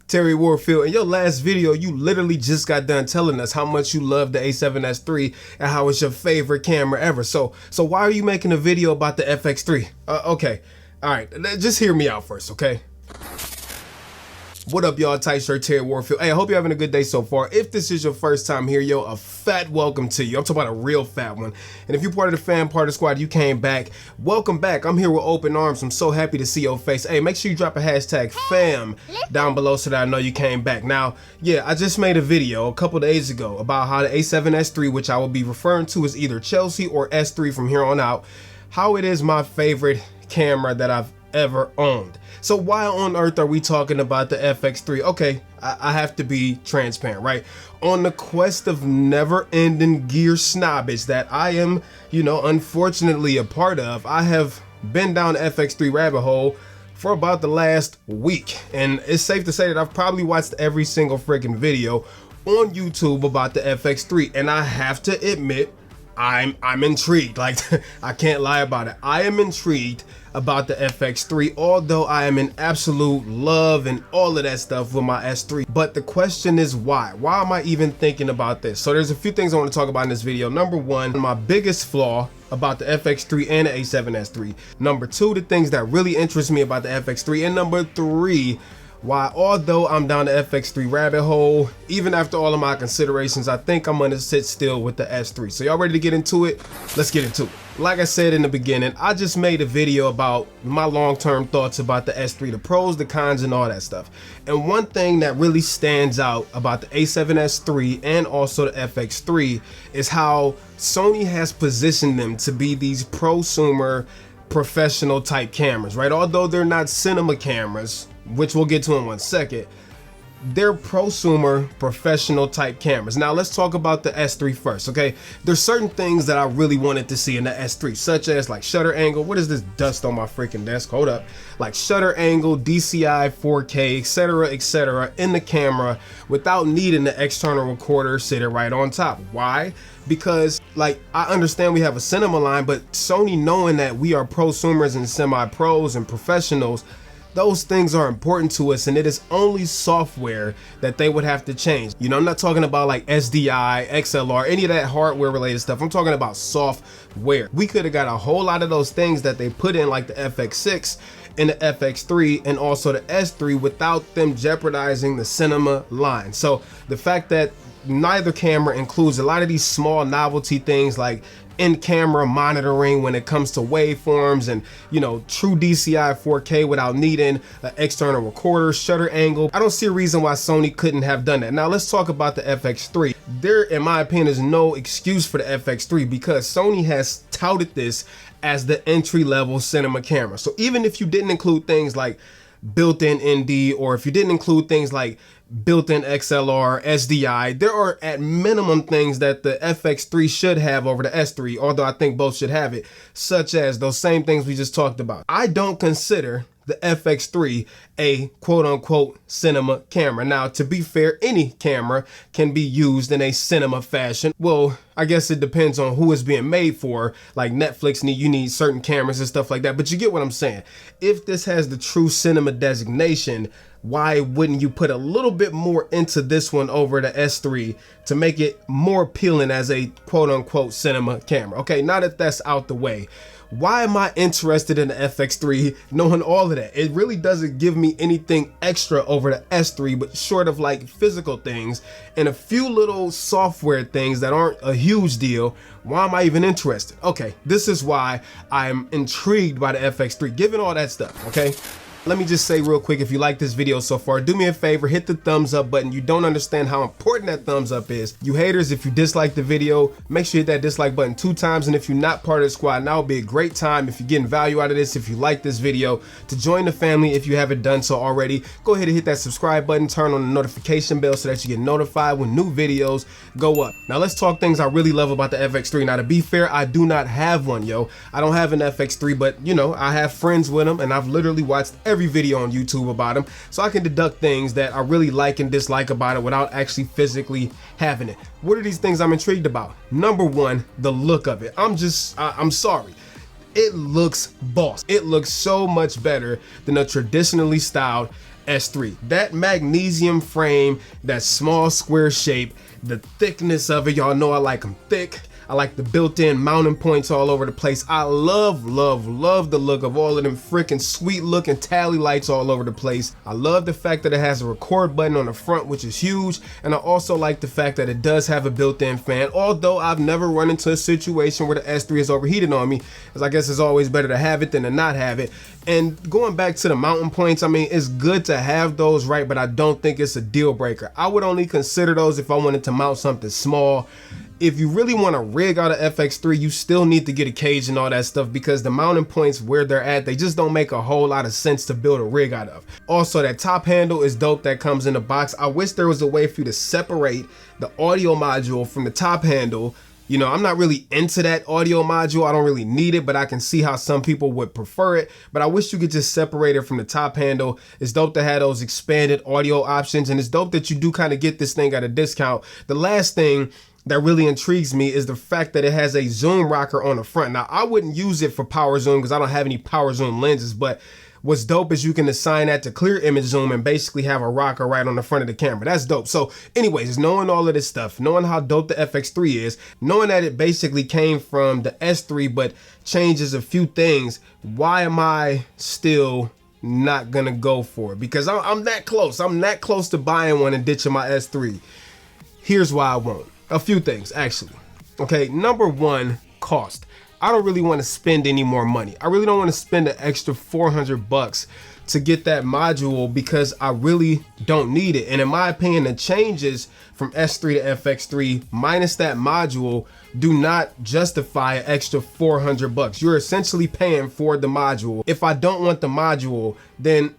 Terry Warfield. In your last video, you literally just got done telling us how much you love the a7S3 and how it's your favorite camera ever. So why are you making a video about the FX3? Okay, all right, just hear me out first, okay? What up, y'all? Tight shirt, Terry Warfield. Hey, I hope you're having a good day so far. If this is your first time here, yo, a fat welcome to you. I'm talking about a real fat one. And if you're part of the fan part of the squad, you came back. Welcome back. I'm here with open arms. I'm so happy to see your face. Hey, make sure you drop a hashtag fam down below so that I know you came back. Now, yeah, I just made a video a couple days ago about how the a7S3, which I will be referring to as either Chelsea or S3 from here on out, how it is my favorite camera that I've ever owned. So why on earth are we talking about the FX3? Okay, I have to be transparent, right? On the quest of never-ending gear snobbage that I am, you know, unfortunately a part of, I have been down the FX3 rabbit hole for about the last week. And it's safe to say that I've probably watched every single freaking video on YouTube about the FX3. And I have to admit, I'm intrigued. Like, I can't lie about it. I am intrigued about the FX3, although I am in absolute love and all of that stuff with my S3. But the question is why? Why am I even thinking about this? So there's a few things I want to talk about in this video. Number one, my biggest flaw about the FX3 and the a7S3. Number two, the things that really interest me about the FX3. And number three, why although I'm down the FX3 rabbit hole, even after all of my considerations, I think I'm gonna sit still with the S3. So y'all ready to get into it? Let's get into it. Like I said in the beginning, I just made a video about my long-term thoughts about the S3, the pros, the cons, and all that stuff. And one thing that really stands out about the a7S3 and also the FX3 is how Sony has positioned them to be these prosumer, professional type cameras, right? Although they're not cinema cameras, which we'll get to in 1 second, they're prosumer professional type cameras. Now let's talk about the S3 first, okay? There's certain things that I really wanted to see in the S3, such as like shutter angle. What is this dust on my freaking desk? Hold up. Like shutter angle, DCI, 4K, etc., in the camera without needing the external recorder sitting right on top. Why? Because, like, I understand we have a cinema line, but Sony, knowing that we are prosumers and semi-pros and professionals, those things are important to us, and it is only software that they would have to change. You know, I'm not talking about like SDI, XLR, any of that hardware related stuff. I'm talking about software. We could have got a whole lot of those things that they put in like the FX6 and the FX3 and also the S3 without them jeopardizing the cinema line. So the fact that neither camera includes a lot of these small novelty things like in-camera monitoring when it comes to waveforms and, you know, true DCI 4K without needing an external recorder, shutter angle. I don't see a reason why Sony couldn't have done that. Now let's talk about the FX3. There, in my opinion, is no excuse for the FX3 because Sony has touted this as the entry-level cinema camera. So even if you didn't include things like built-in ND, or if you didn't include things like built-in XLR, SDI, there are at minimum things that the FX3 should have over the S3, although I think both should have it, such as those same things we just talked about. I don't consider the FX3 a quote-unquote cinema camera. Now, to be fair, any camera can be used in a cinema fashion. Well, I guess it depends on who it's being made for. Like Netflix, you need certain cameras and stuff like that, but you get what I'm saying. If this has the true cinema designation, why wouldn't you put a little bit more into this one over the S3 to make it more appealing as a quote-unquote cinema camera? Okay, now that that's out the way, why am I interested in the FX3 knowing all of that? It really doesn't give me anything extra over the S3, but short of like physical things and a few little software things that aren't a huge deal, why am I even interested? Okay, this is why I'm intrigued by the FX3, given all that stuff, okay? Let me just say real quick, if you like this video so far, do me a favor, hit the thumbs up button. You don't understand how important that thumbs up is. You haters, if you dislike the video, make sure you hit that dislike button 2 times. And if you're not part of the squad, now would be a great time, if you're getting value out of this, if you like this video, to join the family if you haven't done so already. Go ahead and hit that subscribe button, turn on the notification bell so that you get notified when new videos go up. Now let's talk things I really love about the FX3. Now to be fair, I do not have one, yo. I don't have an FX3, but you know, I have friends with them and I've literally watched every video on YouTube about them, so I can deduct things that I really like and dislike about it without actually physically having it. What are these things I'm intrigued about? Number one, the look of it. I'm sorry. It looks boss. It looks so much better than a traditionally styled S3. That magnesium frame, that small square shape, the thickness of it, y'all know I like them thick. I like the built-in mounting points all over the place. I love the look of all of them freaking sweet looking tally lights all over the place. I love the fact that it has a record button on the front, which is huge. And I also like the fact that it does have a built-in fan, although I've never run into a situation where the S3 is overheated on me, as I guess it's always better to have it than to not have it. And going back to the mounting points, I mean, it's good to have those, right? But I don't think it's a deal breaker. I would only consider those if I wanted to mount something small. If you really want to rig out an FX3, you still need to get a cage and all that stuff, because the mounting points where they're at, they just don't make a whole lot of sense to build a rig out of. Also, that top handle is dope that comes in the box. I wish there was a way for you to separate the audio module from the top handle. You know, I'm not really into that audio module. I don't really need it, but I can see how some people would prefer it. But I wish you could just separate it from the top handle. It's dope to have those expanded audio options, and it's dope that you do kind of get this thing at a discount. The last thing that really intrigues me is the fact that it has a zoom rocker on the front. Now, I wouldn't use it for power zoom because I don't have any power zoom lenses, but what's dope is you can assign that to clear image zoom and basically have a rocker right on the front of the camera. That's dope. So anyways, knowing all of this stuff, knowing how dope the FX3 is, knowing that it basically came from the S3 but changes a few things, why am I still not gonna go for it? Because I'm that close. I'm that close to buying one and ditching my S3. Here's why I won't. A few things, actually. Okay, number one, cost. I don't really want to spend any more money. I really don't want to spend an extra 400 bucks to get that module because I really don't need it. And in my opinion, the changes from S3 to FX3 minus that module do not justify an extra 400 bucks. You're essentially paying for the module. If I don't want the module, then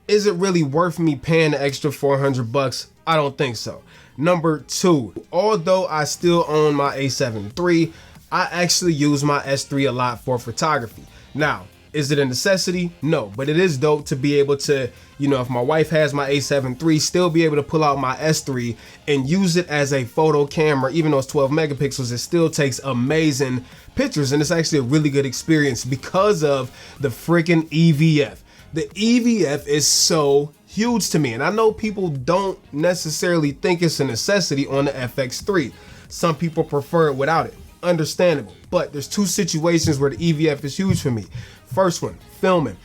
is it really worth me paying the extra 400 bucks? I don't think so. Number two, although I still own my a7 III, I actually use my S3 a lot for photography. Now, is it a necessity? No, but it is dope to be able to, you know, if my wife has my a7 III, still be able to pull out my S3 and use it as a photo camera. Even though it's 12 megapixels, it still takes amazing pictures, and it's actually a really good experience because of the freaking EVF. The EVF is so huge to me, and I know people don't necessarily think it's a necessity on the FX3. Some people prefer it without it. Understandable. But there's two situations where the EVF is huge for me. First one, filming.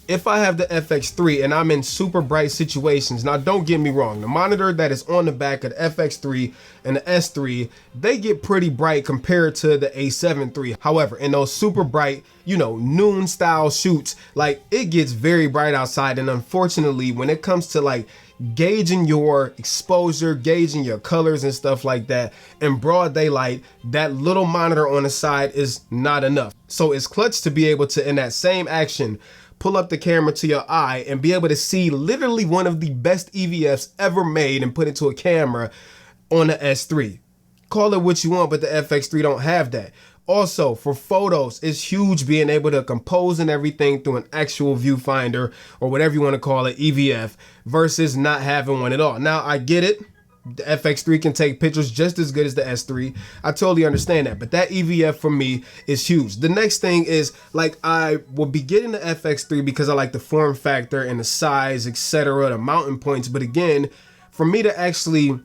If I have the FX3 and I'm in super bright situations, now don't get me wrong, the monitor that is on the back of the FX3 and the S3, they get pretty bright compared to the a7 III. However, in those super bright, you know, noon style shoots, like it gets very bright outside, and unfortunately when it comes to like gauging your exposure, gauging your colors and stuff like that in broad daylight, that little monitor on the side is not enough. So it's clutch to be able to, in that same action, pull up the camera to your eye and be able to see literally one of the best EVFs ever made and put into a camera on the S3. Call it what you want, but the FX3 don't have that. Also, for photos, it's huge being able to compose and everything through an actual viewfinder or whatever you want to call it, EVF, versus not having one at all. Now, I get it. The FX3 can take pictures just as good as the S3. I totally understand that, but that EVF for me is huge. The next thing is, like, I will be getting the FX3 because I like the form factor and the size, etc., the mounting points. But again, for me to actually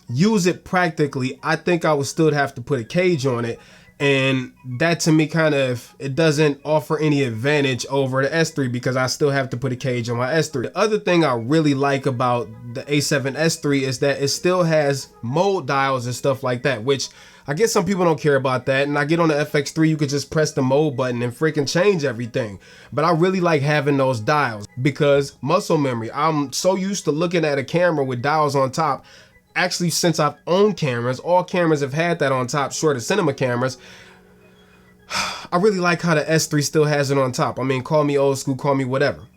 use it practically, I think I would still have to put a cage on it. And that to me kind of, it doesn't offer any advantage over the S3 because I still have to put a cage on my S3. The other thing I really like about the a7S III is that it still has mode dials and stuff like that, which I guess some people don't care about that. And I get on the FX3, you could just press the mode button and freaking change everything. But I really like having those dials because muscle memory. I'm so used to looking at a camera with dials on top. Actually, since I've owned cameras, all cameras have had that on top, short of cinema cameras. I really like how the S3 still has it on top. I mean, call me old school, call me whatever.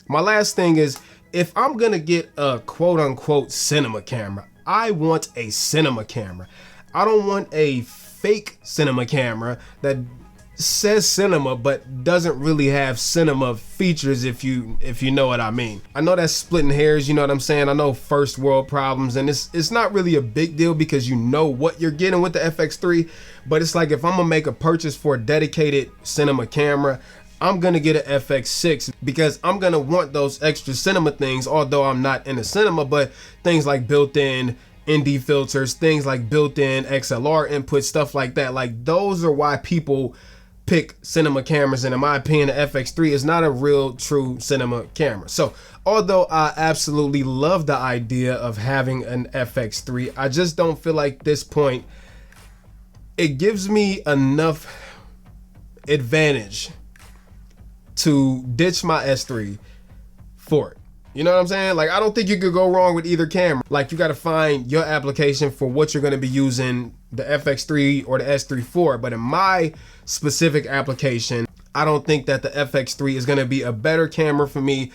My last thing is, if I'm gonna get a quote unquote cinema camera, I want a cinema camera. I don't want a fake cinema camera that says cinema but doesn't really have cinema features, if you know what I mean. I know that's splitting hairs, you know what I'm saying? I know first world problems, and it's not really a big deal because you know what you're getting with the FX3, but it's like if I'm gonna make a purchase for a dedicated cinema camera, I'm gonna get an FX6 because I'm gonna want those extra cinema things, although I'm not in the cinema, but things like built-in ND filters, things like built-in XLR input, stuff like that. Like, those are why people pick cinema cameras, and in my opinion, the FX3 is not a real true cinema camera. So although I absolutely love the idea of having an FX3, I just don't feel like this point it gives me enough advantage to ditch my S3 for it. You know what I'm saying? Like, I don't think you could go wrong with either camera. Like, you got to find your application for what you're going to be using the FX3 or the S3 for. But in my specific application, I don't think that the FX3 is going to be a better camera for me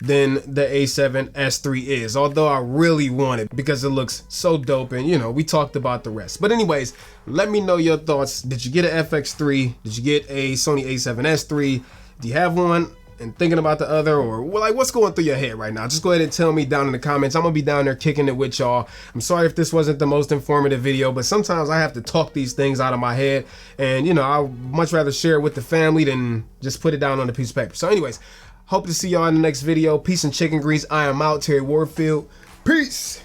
than the a7S3 is, although I really want it because it looks so dope, and you know, we talked about the rest. But anyways, let me know your thoughts. Did you get an FX3? Did you get a Sony a7S3? Do you have one and thinking about the other, or like, what's going through your head right now? Just go ahead and tell me down in the comments. I'm gonna be down there kicking it with y'all. I'm sorry if this wasn't the most informative video, but sometimes I have to talk these things out of my head, and you know, I'd much rather share it with the family than just put it down on a piece of paper. So anyways, hope to see y'all in the next video. Peace and chicken grease. I am out. Terry Warfield. Peace.